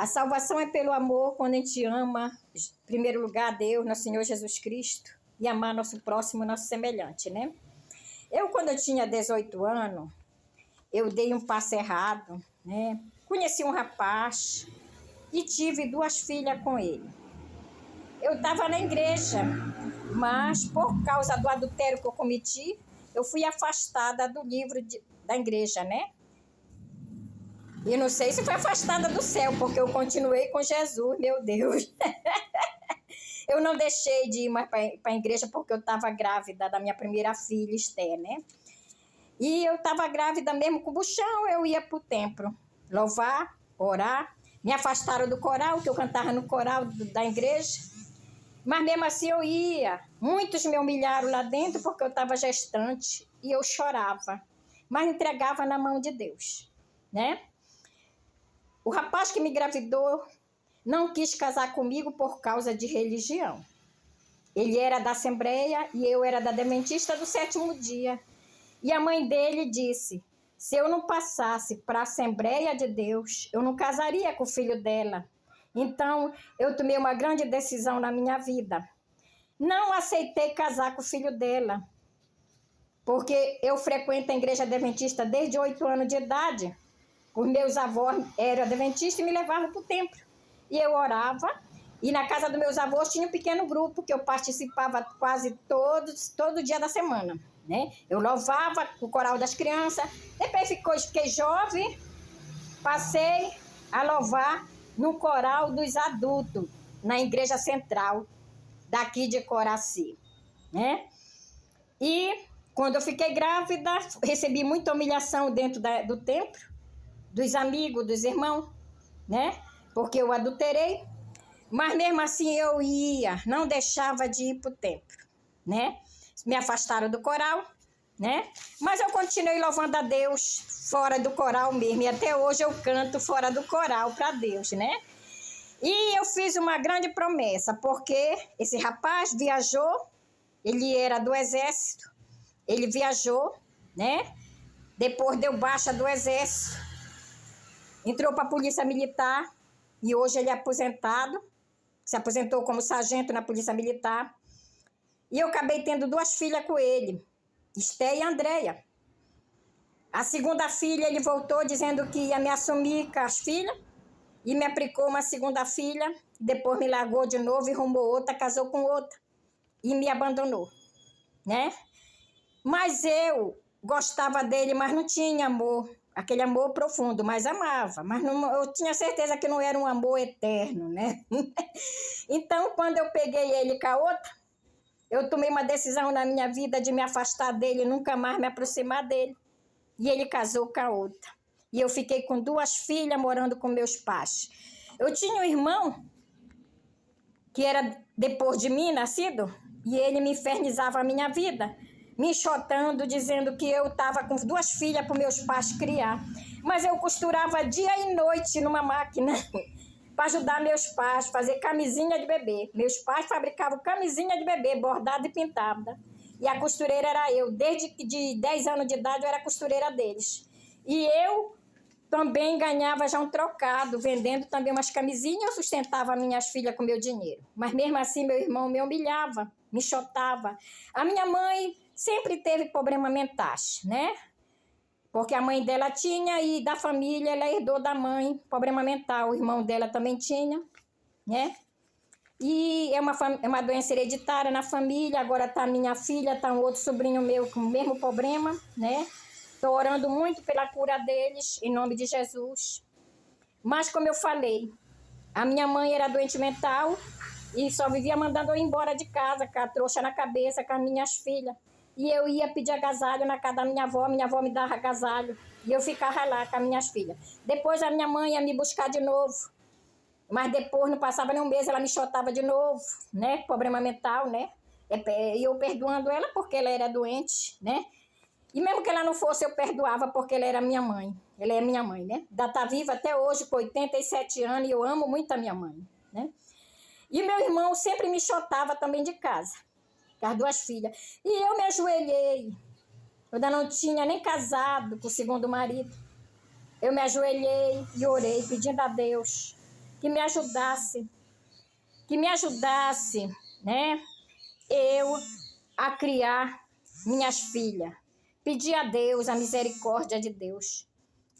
A salvação é pelo amor, quando a gente ama, em primeiro lugar, a Deus, nosso Senhor Jesus Cristo, e amar nosso próximo, nosso semelhante, né? Quando eu tinha 18 anos, eu dei um passo errado, né? Conheci um rapaz e tive 2 filhas com ele. Eu estava na igreja, mas por causa do adultério que eu cometi, eu fui afastada do livro da igreja, né? E não sei se foi afastada do céu, porque eu continuei com Jesus, meu Deus. Eu não deixei de ir mais para a igreja porque eu estava grávida da minha primeira filha, Esther, né? E eu estava grávida mesmo com o buchão, eu ia para o templo louvar, orar. Me afastaram do coral, que eu cantava no coral da igreja. Mas mesmo assim eu ia. Muitos me humilharam lá dentro porque eu estava gestante e eu chorava. Mas entregava na mão de Deus, né? O rapaz que me engravidou não quis casar comigo por causa de religião. Ele era da Assembleia e eu era da Adventista do Sétimo Dia. E a mãe dele disse, se eu não passasse para a Assembleia de Deus, eu não casaria com o filho dela. Então, eu tomei uma grande decisão na minha vida. Não aceitei casar com o filho dela, porque eu frequento a igreja adventista desde 8 anos de idade. Os meus avós eram adventistas e me levavam para o templo. E eu orava, e na casa dos meus avós tinha um pequeno grupo que eu participava quase todo dia da semana, né? Eu louvava o coral das crianças, depois fiquei jovem, passei a louvar no coral dos adultos, na igreja central daqui de Coraci, né? E quando eu fiquei grávida, recebi muita humilhação dentro do templo, dos amigos, dos irmãos, né? Porque eu adulterei, mas mesmo assim eu ia, não deixava de ir para o templo, né? Me afastaram do coral, né? Mas eu continuei louvando a Deus fora do coral mesmo, e até hoje eu canto fora do coral para Deus, né? E eu fiz uma grande promessa, porque esse rapaz viajou, ele era do exército, ele viajou, né? Depois deu baixa do exército, entrou para a polícia militar e hoje ele é aposentado, se aposentou como sargento na polícia militar. E eu acabei tendo 2 filhas com ele, Esther e Andréia. A segunda filha ele voltou dizendo que ia me assumir com as filhas e me aplicou uma segunda filha, depois me largou de novo e arrumou outra, casou com outra e me abandonou, né? Mas eu gostava dele, mas não tinha amor. Aquele amor profundo, mas amava. Mas não, eu tinha certeza que não era um amor eterno, né? Então, quando eu peguei ele com a outra, eu tomei uma decisão na minha vida de me afastar dele, nunca mais me aproximar dele. E ele casou com a outra. E eu fiquei com 2 filhas morando com meus pais. Eu tinha um irmão, que era depois de mim, nascido, e ele me infernizava a minha vida, me enxotando, dizendo que eu estava com 2 filhas para meus pais criar. Mas eu costurava dia e noite numa máquina para ajudar meus pais a fazer camisinha de bebê. Meus pais fabricavam camisinha de bebê, bordada e pintada. E a costureira era eu. Desde de 10 anos de idade eu era costureira deles. E eu também ganhava já um trocado, vendendo também umas camisinhas, eu sustentava minhas filhas com meu dinheiro. Mas mesmo assim meu irmão me humilhava, me chotava. A minha mãe sempre teve problema mentais, né? Porque a mãe dela tinha e da família ela herdou da mãe problema mental. O irmão dela também tinha, né? E é uma doença hereditária na família. Agora tá minha filha, tá um outro sobrinho meu com o mesmo problema, né? Estou orando muito pela cura deles, em nome de Jesus. Mas, como eu falei, a minha mãe era doente mental e só vivia mandando eu ir embora de casa, com a trouxa na cabeça, com as minhas filhas. E eu ia pedir agasalho na casa da minha avó me dava agasalho. E eu ficava lá com as minhas filhas. Depois a minha mãe ia me buscar de novo. Mas depois, não passava nem um mês, ela me chotava de novo, né? Problema mental, né? E eu perdoando ela porque ela era doente, né? E mesmo que ela não fosse, eu perdoava porque ela era minha mãe. Ela é minha mãe, né? Ela está viva até hoje, com 87 anos, e eu amo muito a minha mãe, né? E meu irmão sempre me chotava também de casa, com as 2 filhas. E eu me ajoelhei. Eu ainda não tinha nem casado com o segundo marido. Eu me ajoelhei e orei, pedindo a Deus que me ajudasse, né, eu a criar minhas filhas. Pedi a Deus a misericórdia de Deus.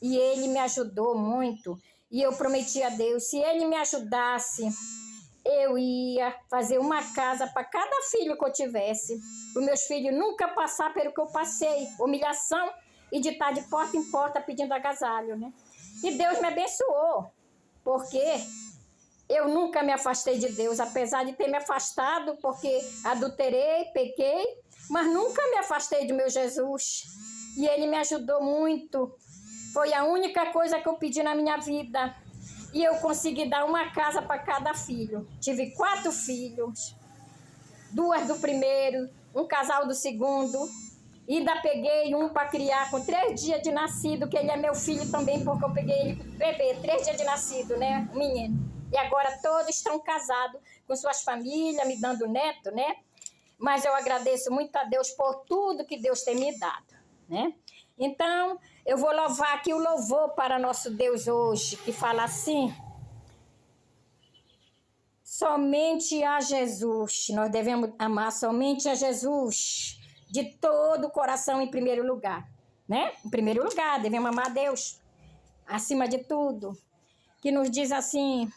E Ele me ajudou muito. E eu prometi a Deus, se Ele me ajudasse, eu ia fazer uma casa para cada filho que eu tivesse. Os meus filhos nunca passar pelo que eu passei. Humilhação e de estar de porta em porta pedindo agasalho, né? E Deus me abençoou. Porque eu nunca me afastei de Deus, apesar de ter me afastado, porque adulterei, pequei, mas nunca me afastei do meu Jesus. E Ele me ajudou muito. Foi a única coisa que eu pedi na minha vida. E eu consegui dar uma casa para cada filho. Tive 4 filhos, 2 do primeiro, um casal do segundo. E ainda peguei um para criar com 3 dias de nascido, que ele é meu filho também, porque eu peguei ele bebê, 3 dias de nascido, né? Menino. E agora todos estão casados com suas famílias, me dando neto, né? Mas eu agradeço muito a Deus por tudo que Deus tem me dado, né? Então, eu vou louvar aqui o louvor para nosso Deus hoje, que fala assim: somente a Jesus, nós devemos amar somente a Jesus, de todo o coração em primeiro lugar, né? Em primeiro lugar, devemos amar a Deus, acima de tudo, que nos diz assim: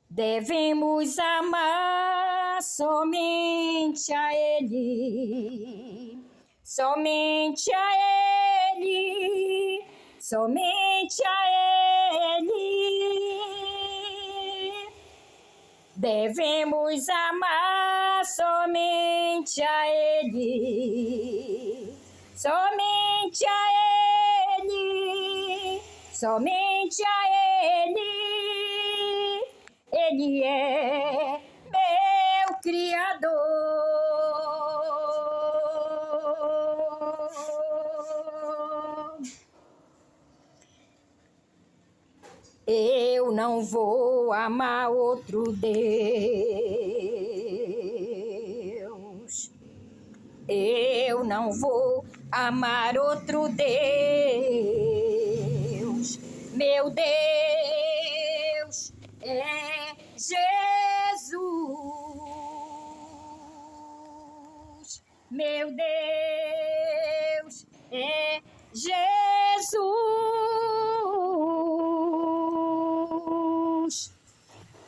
devemos amar somente a Ele, somente a Ele, somente a Ele. Devemos amar somente a Ele, somente a Ele, somente a Ele. Ele é meu Criador. Eu não vou amar outro Deus. Eu não vou amar outro Deus. Meu Deus é Jesus. Meu Deus é Jesus.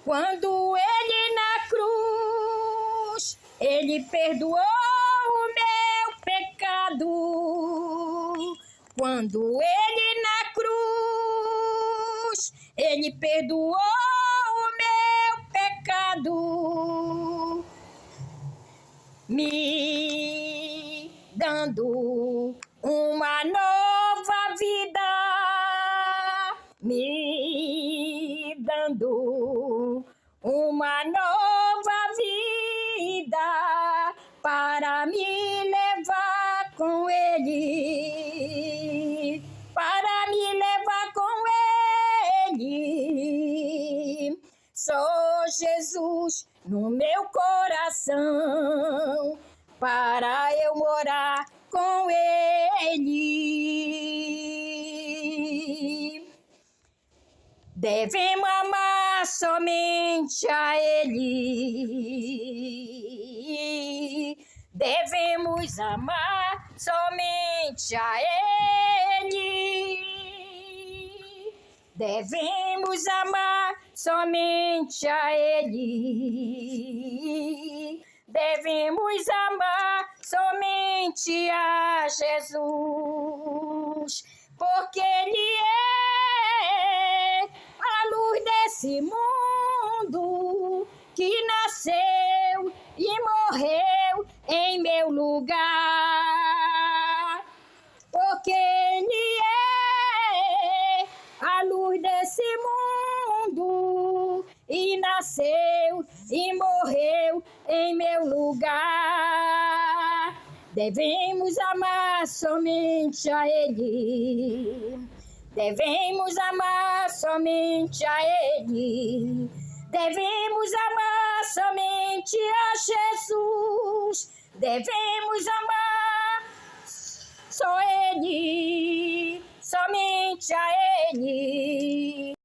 Quando Ele na cruz, Ele perdoou o meu pecado. Quando Ele na cruz, Ele perdoou o meu pecado, me dando uma nova vida, me dando uma nova vida para me levar com Ele, para me levar com Ele. Só Jesus no meu coração para eu morar com Ele. Devemos amar somente a Ele. Devemos amar somente a Ele. Devemos amar somente a Ele. Devemos amar somente a Jesus, porque Ele é a luz desse mundo que nasceu e morreu em meu lugar. Porque Ele é a luz desse mundo e nasceu e morreu em meu lugar. Devemos amar somente a Ele. Devemos amar somente a Ele. Devemos amar somente a Jesus. Devemos amar só Ele, somente a Ele.